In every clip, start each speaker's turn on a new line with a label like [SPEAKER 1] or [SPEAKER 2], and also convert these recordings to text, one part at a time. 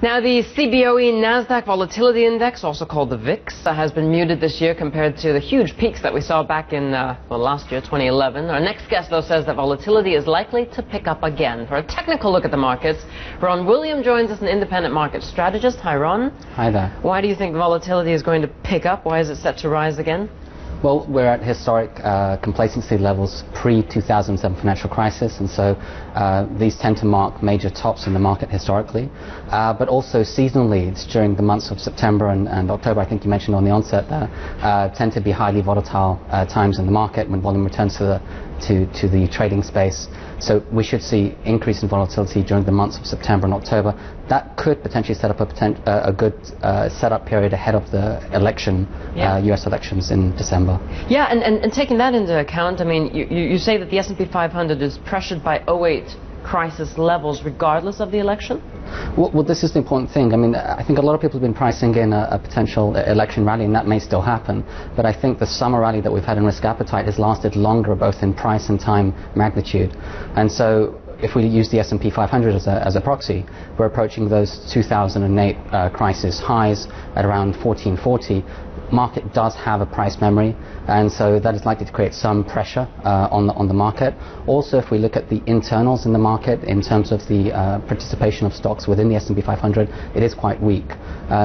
[SPEAKER 1] Now, the CBOE Nasdaq Volatility Index, also called the VIX, has been muted this year compared to the huge peaks that we saw back in, last year, 2011. Our next guest, though, says that volatility is likely to pick up again. For a technical look at the markets, Ron William joins us, an independent market strategist. Hi, Ron.
[SPEAKER 2] Hi there.
[SPEAKER 1] Why do you think volatility is going to pick up? Why is it set to rise again?
[SPEAKER 2] Well, we're at historic complacency levels pre-2007 financial crisis, and so these tend to mark major tops in the market historically. But also seasonally, it's during the months of September and October, I think you mentioned on the onset there, tend to be highly volatile times in the market when volume returns to the trading space. So we should see increase in volatility during the months of September and October. That could potentially set up a good setup period ahead of the election, US elections in December.
[SPEAKER 1] Yeah, and taking that into account, I mean, you say that the S&P 500 is pressured by '08 crisis levels regardless of the election?
[SPEAKER 2] Well, this is the important thing. I mean, I think a lot of people have been pricing in a potential election rally, and that may still happen. But I think the summer rally that we've had in risk appetite has lasted longer, both in price and time magnitude. And so if we use the S&P 500 as a proxy, we're approaching those 2008 crisis highs at around 1440. Market does have a price memory, and so that is likely to create some pressure on the market. Also, if we look at the internals in the market in terms of the participation of stocks within the S&P 500, it is quite weak.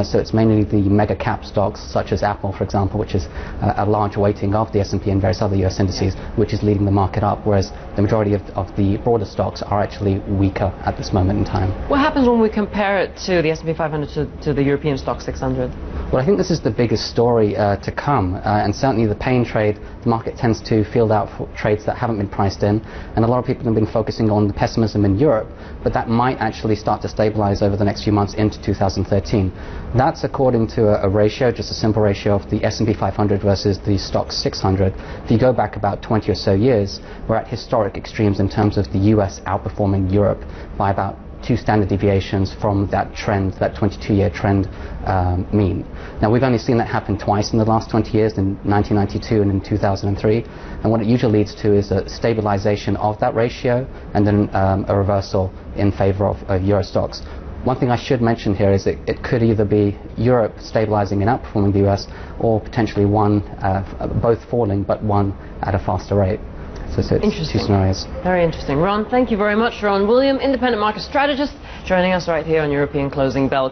[SPEAKER 2] So it's mainly the mega cap stocks such as Apple, for example, which is a large weighting of the S&P and various other US indices, which is leading the market up, whereas the majority of the broader stocks are actually weaker at this moment in time.
[SPEAKER 1] What happens when we compare it to the S&P 500 to the European Stoxx 600?
[SPEAKER 2] Well, I think this is the biggest story to come, and certainly the pain trade, the market tends to field out for trades that haven't been priced in, and a lot of people have been focusing on the pessimism in Europe, but that might actually start to stabilize over the next few months into 2013. That's according to a ratio, just a simple ratio of the S&P 500 versus the Stoxx 600. If you go back about 20 or so years, we're at historic extremes in terms of the US outperforming Europe by about 2 standard deviations from that trend, that 22-year trend mean. Now, we've only seen that happen twice in the last 20 years, in 1992 and in 2003, and what it usually leads to is a stabilization of that ratio and then a reversal in favor of Euro Stoxx. One thing I should mention here is that it could either be Europe stabilizing and outperforming the US, or potentially both falling, but one at a faster rate. So it's 2 scenarios.
[SPEAKER 1] Very interesting. Ron, thank you very much. Ron William, independent market strategist, joining us right here on European Closing Bell.